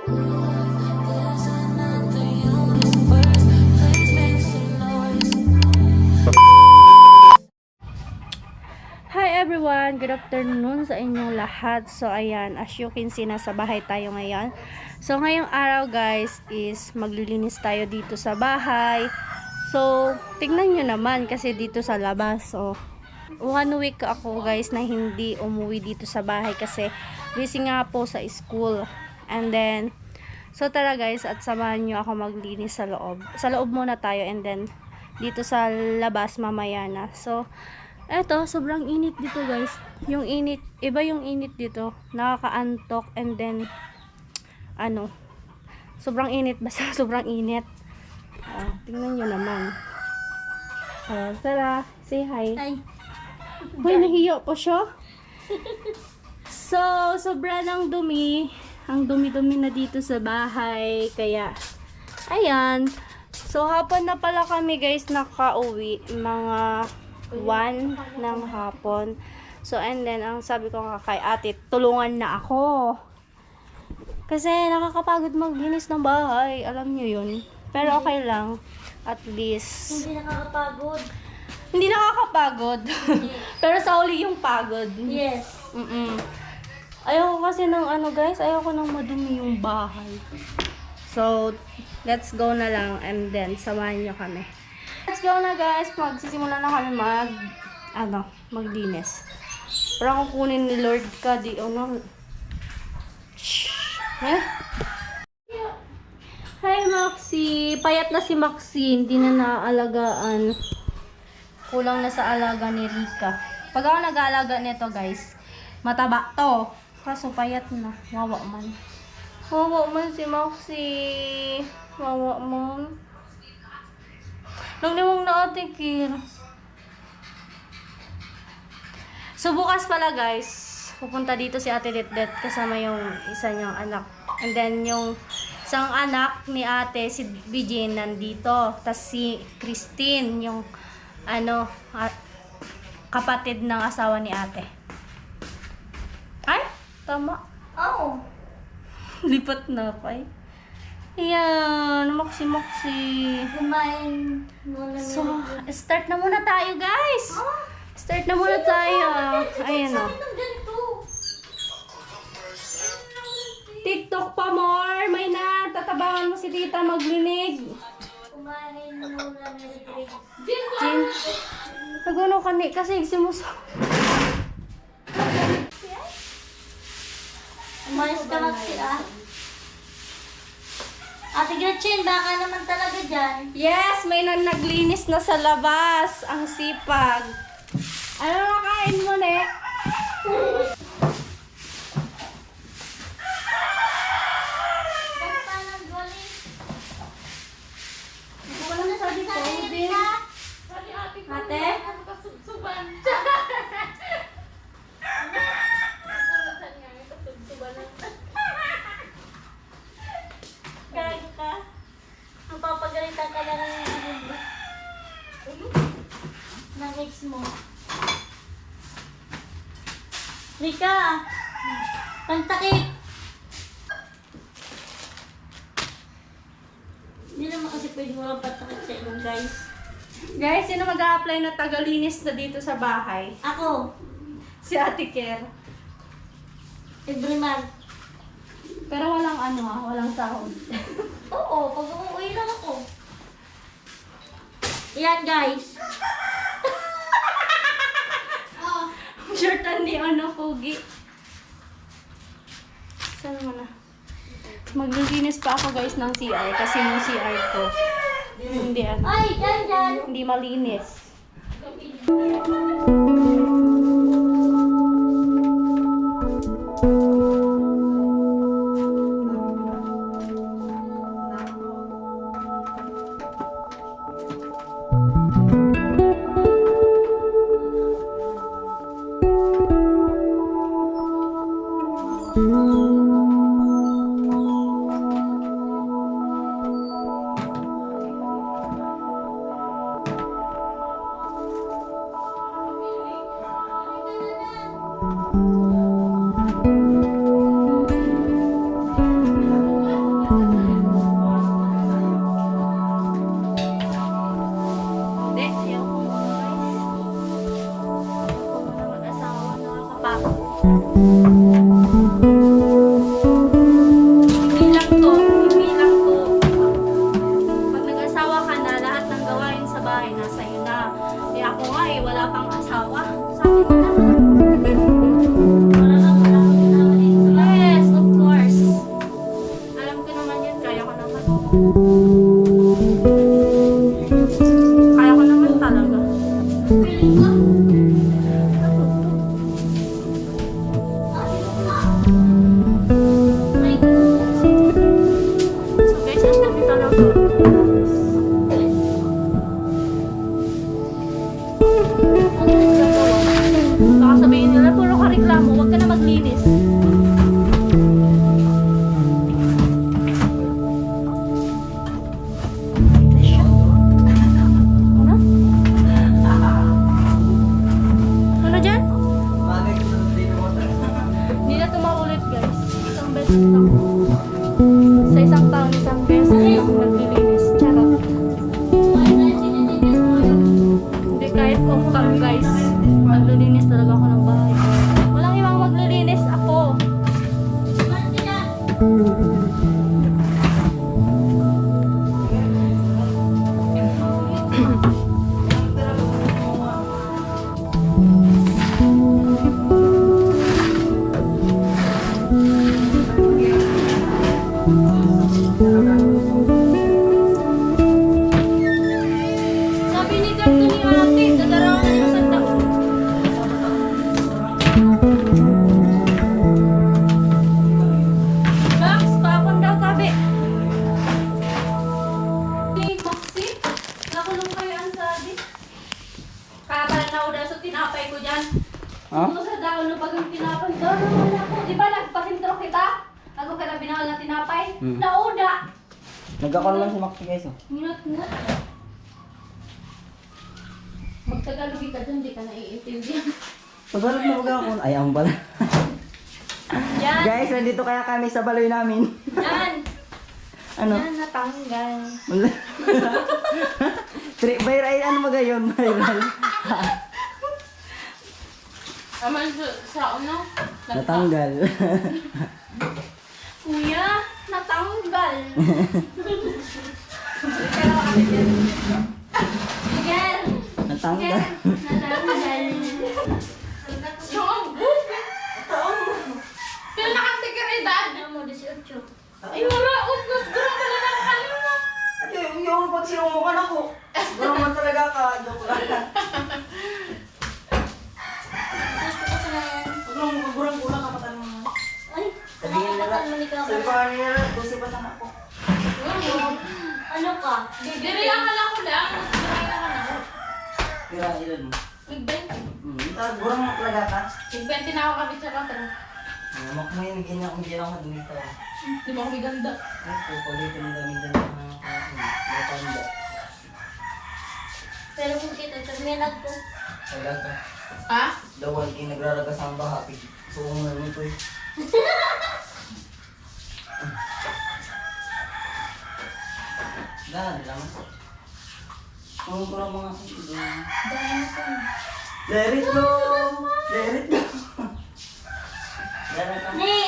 Hi everyone! Good afternoon sa inyong lahat. So ayan, as you can see, nasa bahay tayo ngayon. So ngayong araw guys is maglilinis tayo dito sa bahay. So tingnan nyo naman kasi dito sa labas. So 1 week ako guys na hindi umuwi dito sa bahay kasi busy nga po sa school. And then, so tara guys at samahan nyo ako maglinis sa loob. Sa loob muna tayo and then dito sa labas mamaya na. So eto, sobrang init dito guys. Yung init, iba yung init dito. Nakakaantok and then, sobrang init. Basta sobrang init. Tingnan nyo naman. Tara, say hi. Hi. Uy, nahiyo po siya. So, sobra ng dumi. Ang dumi-dumi na dito sa bahay. Kaya, ayan. So, hapon na pala kami guys nakauwi. Mga 1 ng hapon. So, and then, ang sabi ko nga kay ate, tulungan na ako. Kasi, nakakapagod maglinis ng bahay. Alam nyo yun. Pero okay lang. At least. Hindi nakakapagod. Hindi nakakapagod. Pero sa uli yung pagod. Yes. Ayoko kasi ng guys. Ayoko ng madumi yung bahay. So, let's go na lang. And then, samahan nyo kami. Let's go na guys. Magsisimula na kami maglinis. Parang kukunin ni Lord ka di Eh? Hi Maxi. Payat na si Maxi. Hindi na naaalagaan. Kulang na sa alaga ni Rika. Pag ako nag-aalaga nito guys, mataba to. Kaso payat na. Wawa man. Wawa man si Maxi. Wawa man. Naglimang na ate Kir. So bukas pala guys, pupunta dito si ate Det kasama yung isa niyang anak. And then yung isang anak ni ate, si BJ nandito. Tapos si Christine, yung kapatid ng asawa ni ate. Ay, tama. Oo. Lipat na ako eh. Ayan, maksi-maksi. Kumain muna. So, start na muna tayo guys. Start na muna tayo. Ayan o. TikTok pa more. May na. Tatabangan mo si tita maglinig. Kumain muna. Jin. Nagano ka ni. Kasi igsimuso. Umayos ka lang siya. Ate Gretchen, baka naman talaga dyan. Yes, may naglinis na sa labas. Ang sipag. Ano na kain mo, ne? Basta ng galing. Wala na sabi ko, din. Ate? Gago ka. Ang papagalitan ka lang ng ex mo. Rika! Pantakip! Hindi naman kasi pwede walang pantakip sa inyo guys. Guys, sino mag-a-apply na tagalinis na dito sa bahay? Ako, Si Ate Ker. every month. Pero walang walang sahod. Oo, pag umuwi lang ako. Yan guys. Shortan ni Pogi. Saan mo na? Maglilinis pa ako guys ng CR kasi yung CR ko hindi Ay, dyan. hindi malinis. Sa isang taon, isang beses lang naglilinis. Charot. Hindi kahit umkang guys. Naglilinis talaga ako ng bahay. Walang ibang maglilinis ako. Sabi ni Carto ni ate, dadarawan na yung sanda. Max, tapon daw tabi. Hey, Maxi, nakulong kayo ang sabi. Kapal na uda sa tinapay ko dyan. Ha? Kung sa daon no bagang tinapay, daon naman ako. Di ba nagpakintro kita? Ako ka na binawal na tinapay? Nauda! Nagkakaroon lang si Maxi guys. Oh. Ngunat-ngunat. Magtagalog ka dyan, di ka naiintindihan. Tagalog na baga ako. Ay, ang pala. Yan! Guys, nandito kaya kami sa baloy namin. Yan! Ano? Yan, natanggal. Viral, ano baga yun? Viral. Aman sa ano? Natanggal. Kuya, natanggal. Miguel! Natanggal. Natanggal. Pero nakasikaridad. Ano mo, 18. Ay, maraot. Nasgurang ka na ng kalima. Yung pag sinumukan ako. Gano'n man talaga ka. Joke lang. Huwag lang magagurang-gurang kapatan mo. Ay, Sabihin nila. nakakatan mo ni Kama. Sabi ko nila, gusto pa sana ako. Ano ka? Diri ang kala ko lang. Diri ang kala ko. Kira, ilan mo? Mag-20. Gurang mo talaga ka. Mag-20 na ako kapit sa katro. Mak mo yung ganyan kung hindi ako dito. Di mo kami ganda. Ay, pupulitin mo namin dyan ng matanda. Pero kung kita, terminal ko. Talaga. Ha? Dawal kayo nagraragas ang bahapi. So, kung ano ito eh. Dahan lang. Kung ko lang mga kito. Let it go! Let it go! Dahan ka. Ne!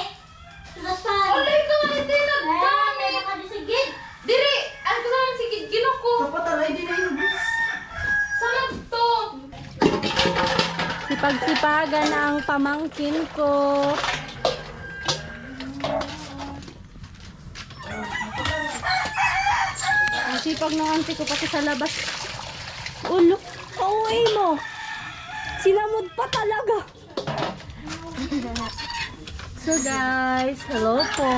Sudasan! Olay ka nga hindi Ay, nagdami. nakadisigid. Diri! Ano ko naman si Ginoko? Kapatalay din na yung bus. Salad to! Sipag-sipagan na ang pamangkin ko. Ang sipag ng auntie ko pati sa labas. Ulo, kauwi mo. Sinamod pa talaga. So guys, hello po.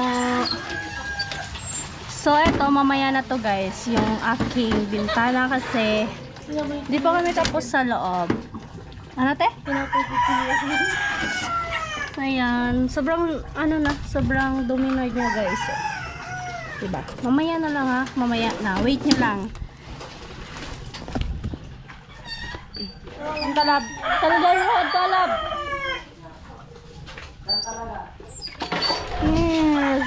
So eto, mamaya na to guys, yung aking bintana kasi di pa kami tapos sa loob. Ano te? Ayan, sobrang ano na, sobrang dumi na nyo guys. Diba? Mamaya na lang ha, mamaya na. Wait nyo lang. Ang talab. Talab mo, talab. Yes.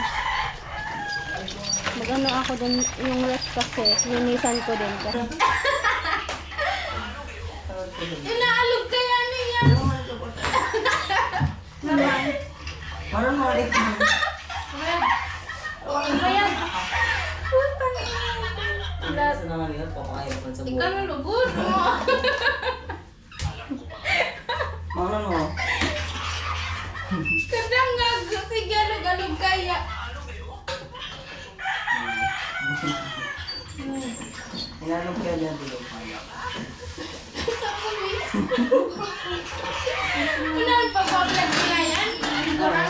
Mag-ano ako dun, yung rest kasi, linisan ko din. Inaalog kaya niya. Maroon mo ulit. Ayan. Sa naman nila, papakain pa sa buhay. Ikaw ang lugod mo. Maroon mo. Kadang nga, sige, alog-alog kaya. Inanong kaya dyan dito. Unahan pa ba vlog nila yan? Sigura?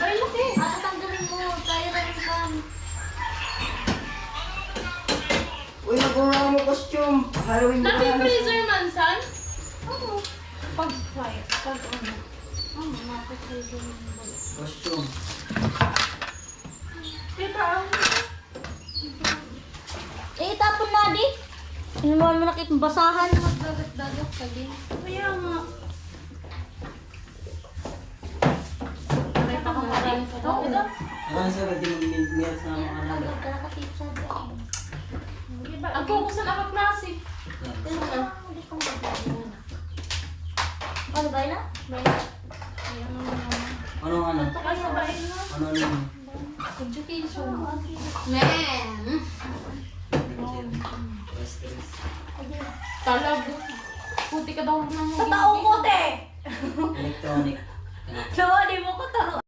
Bay mo ke. At tanggalin mo, kaya na rin ka. Uy, nagura mo costume. Halloween mo Naki kaya. freezer man, son? Oo. Pag-fire. Pag-ano. Ano, nakapag-freezer mo. Costume. Kita ang... Eh, itapon na, di. Ano mo naman nakit basahan. Magdagat-dagat ka din. Kaya nga. Ano sa pwede mag-meal sa mga kanada? Ako ko sa nakaklase. Ano ba yun? Ano? Ano? Education. Talag. Puti ka daw ng Sa tao ko, te! Electronic. Nawali mo ko taro.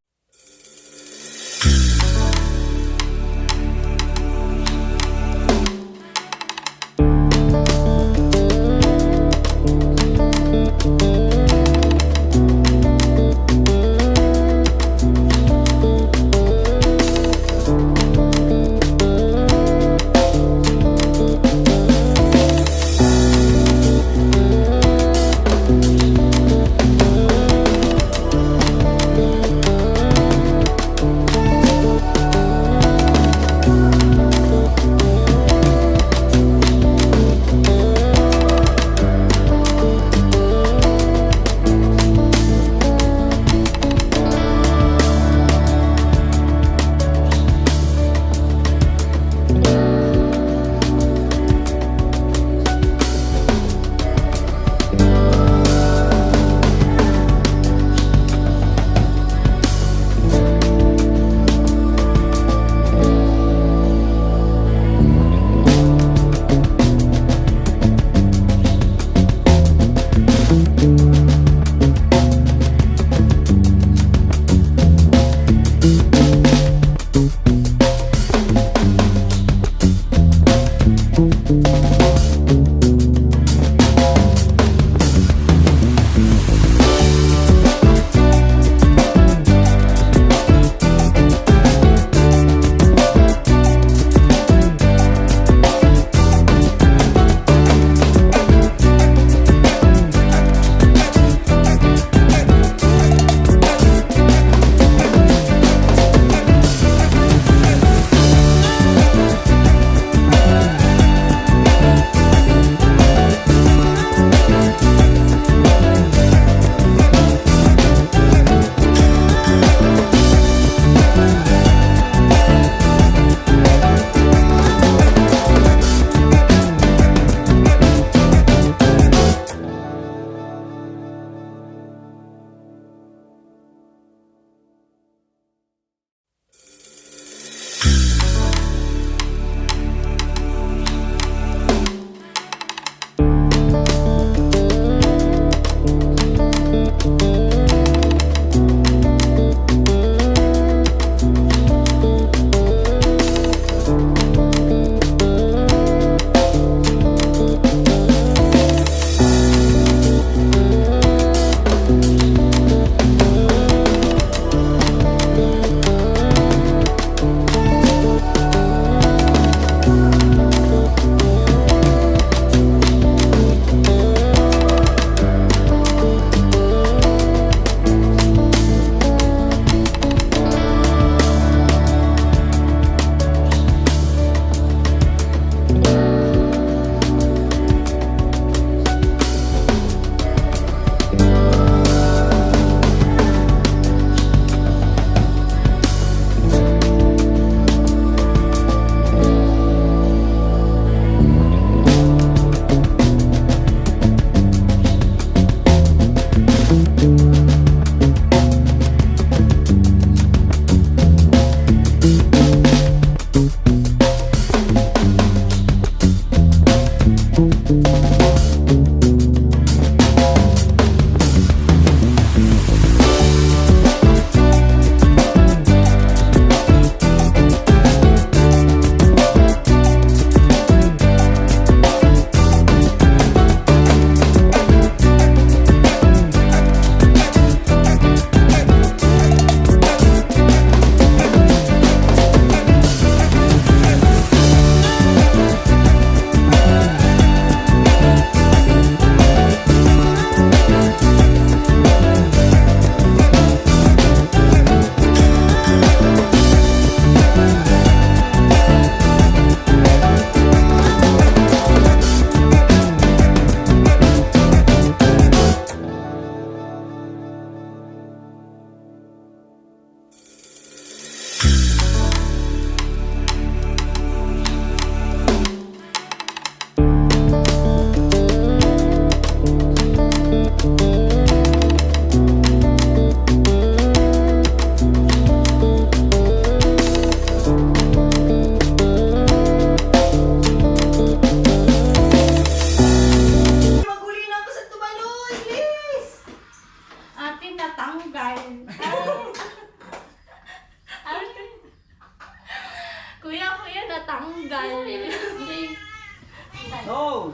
No!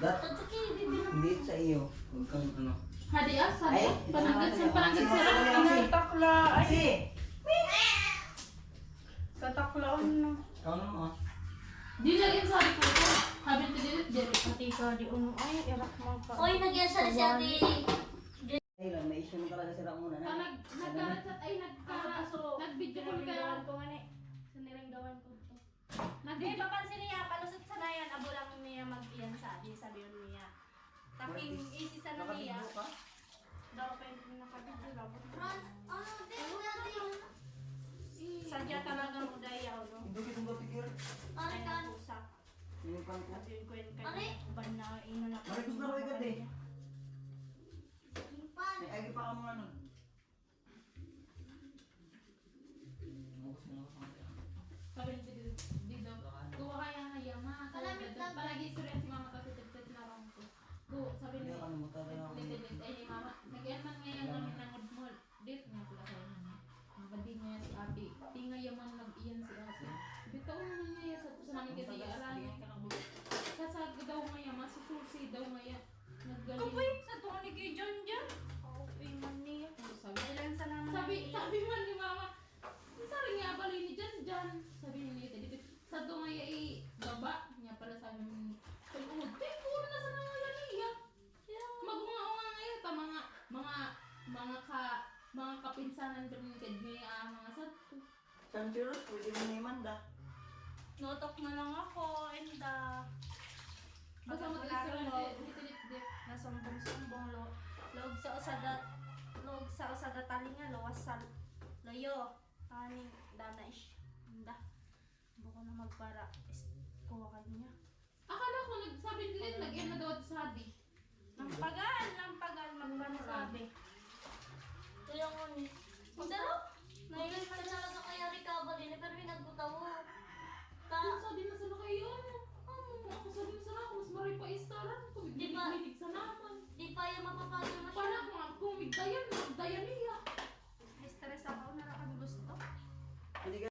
That, Tatsuki, bibi na. hindi sa iyo. Huwag kang ano. Hadias, Ay, panagad sila. Sa takla. Ay, Kasi, sa takla. Ano? ikaw naman ah. Di lagi sa ko. Habit ko dito. Pati ka di uno. Ay, irak mo pa. Oy, nagyasa siya di. Ay lang, may issue mo talaga sila muna na. Nagkarat ay nag-video call ka. Siniranggawan ko nga ni. Siniranggawan ko to. Hindi, Nag-video papansin niya. Palusot sa nayan. Abo lang niya mag-iyan sabi. Sabi yun niya. Taking easy sa na niya. Nakabigyo ka? Daw pa yung nakabigyo. Labot mo. Di ko natin yung... Sadya talaga mo dayaw, no? Hindi ko itong batigir. Ay, Arikan. nakusak. Yung kan ko. Sabi yung kwento Ari? kayo. Uban na ino na. Marikos na ko agad eh. May agi pa ka mga nun. Bukos mo lang sa mga. Sabi ni dito. Kuha kaya nga yama. Palagi istorya si mama kasi tipit na lang ko. Sabi Hindi ni ako naman talaga ako. Litit ay ni mama. Nag-ian man ngayon kami ng mall. Dit nga pala sa inyo. Mabadi niya si ate. Tingay yaman nag-iyan si ate. Bitaw naman niya sa namin kasi alam. Kasi daw ngayon, masususi daw ngayon. Naggaling. Kapoy, sa tuwa ni kay John John. Okay man niya. Sabi, Kailan sa naman. sabi man ni mama, sabi nga bali ni Jan. Sabi niya dito, sa to nga baba niya pala sabi ni Tulud. Puro na sa nangalan niya. Magunga-unga ngayon ta mga kapinsanan din ni mga santo. San Piros, pwede mo na imanda. Notok na lang ako. And Basta mo ito nasumbong-sumbong log sa usada talinga lawas sa loyo aning dana ish da buko na magpara kuha kanya Akala ko nagsabi din nag-ian na daw sa hadi. lampagan magparasabi Kaya nga ni. dalo Nailis ka talaga kaya Ricabal ini pero nagkutawo. Sabi na sa kayo ako sabi na sa ako mas maray pa istaran ko Di ba? biglig sa naman. Di pa yung mapapagod mo Para siya. kung magdayan niya. stress ako narakan gusto Hindi ka.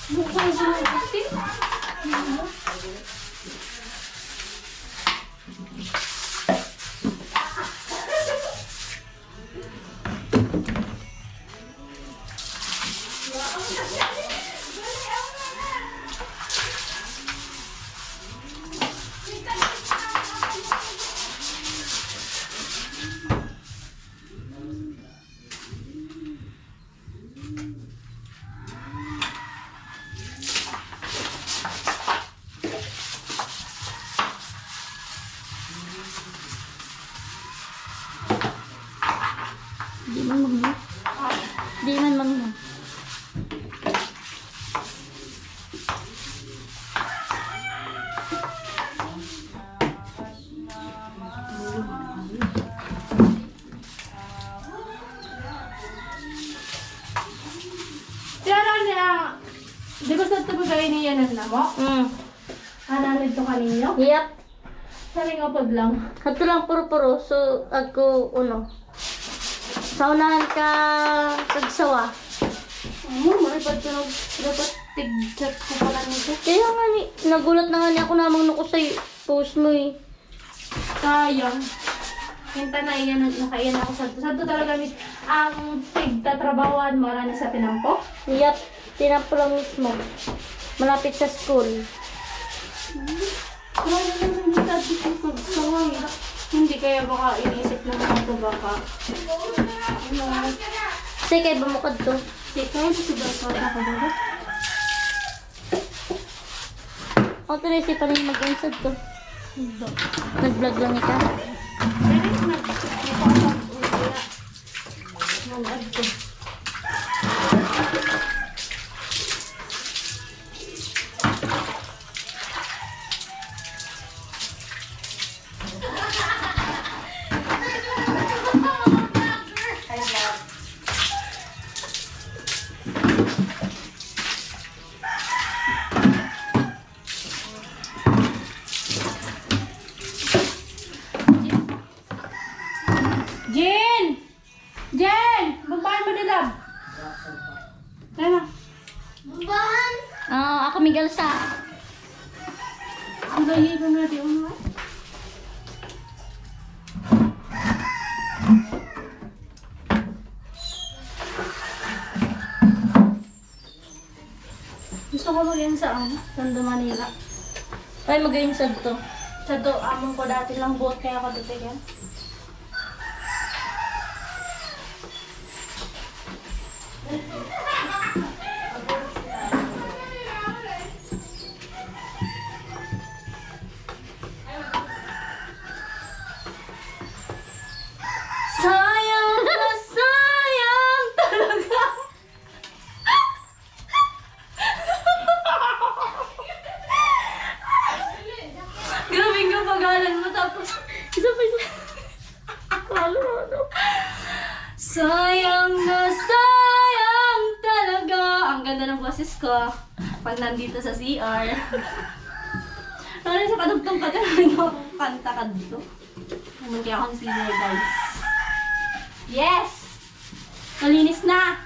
Mukhang sumusin. Di man magmo. Di man magmo. Tiara niya, di ba sa tabagay niya na mo? Hananid to kaninyo? Yep. Saling apod lang. Hato lang puro-puro. So, ako, sa unahan ka kagsawa. Maripad ko dapat tig-chat ko pala nito. Kaya nga ni, nagulat na nga ni ako namang nuko sa post mo eh. Sayang. Hinta na iyan, nakaiyan ako sa to. Sa to talaga, miss, ang tig-tatrabawan mo na sa pinampo. Yep. Tinampo lang mismo. Malapit sa school. Wala naman hindi tabi ko magsaway. Hindi kaya baka inisip ng mga ito baka. Ano? Say, kay bumukod to. Sikay, si Bata ako ba? Ako tinisipan rin mag-insad to. Nag-vlog lang ikaw. Jen! Jen! Babae mo dilab! Tama. Ako Miguel sa. Ang gayi ba natin ano? Gusto ko mag sa Tondo, Manila. Ay, mag-insad to. Sa to, amon ko dati lang buot kaya ako dito yan. Sayang na sayang talaga. Grabe yung pagalan mo tapos isa pa siya. Ano? Sayang na sayang talaga. Ang ganda ng boses ko pag nandito sa CR. Ano sa kadugtong ka dyan? Kanta ka dito. Naman kaya akong senior, guys. Yes! Malinis na!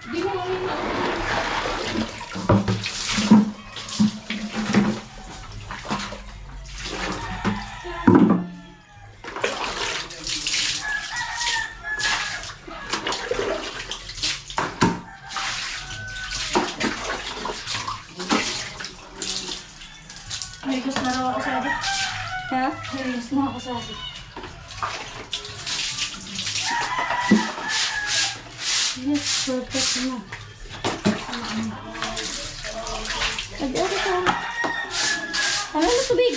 Di mo mamina. May gusto na raw ako sabi. Ha? May gusto na ako sabi. Yes, perfect na. Nag-ari ka. Ano na tubig?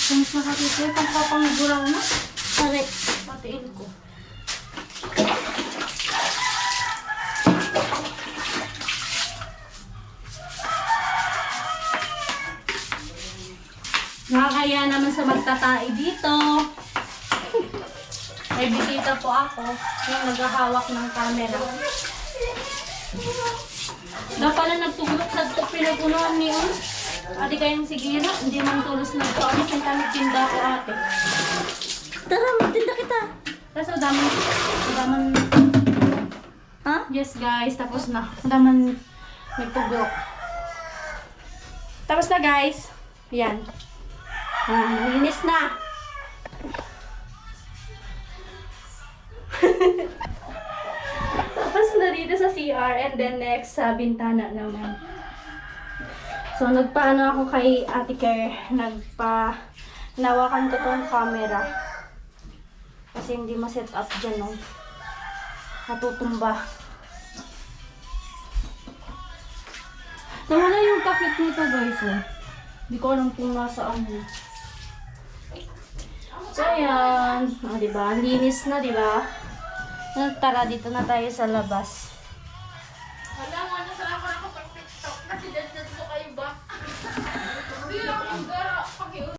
Kung sa katito, pangkapangburaw na. Pare. Patiin ko. sa magtatae dito. May bisita po ako. Yung naghahawak ng camera. Na pala nagtulog sa pinagunuan ni ate kayang sigira. Hindi man tulos nagpaamit. Yung tinda ko ate. Tara, magtinda kita. Tapos damang Ha? yes guys, tapos na. Damang nagtugok. Tapos na guys. Yan. Linis na. Tapos na dito sa CR and then next sa bintana naman. So nagpaano ako kay Ate Care, nawakan ko tong camera. Kasi hindi ma-set up dyan, no. Natutumba. Nawala yung takip nito guys, eh. Hindi ko alam kung nasaan na. So, ayan. O, diba? Linis na, diba? Tara, dito na tayo sa labas.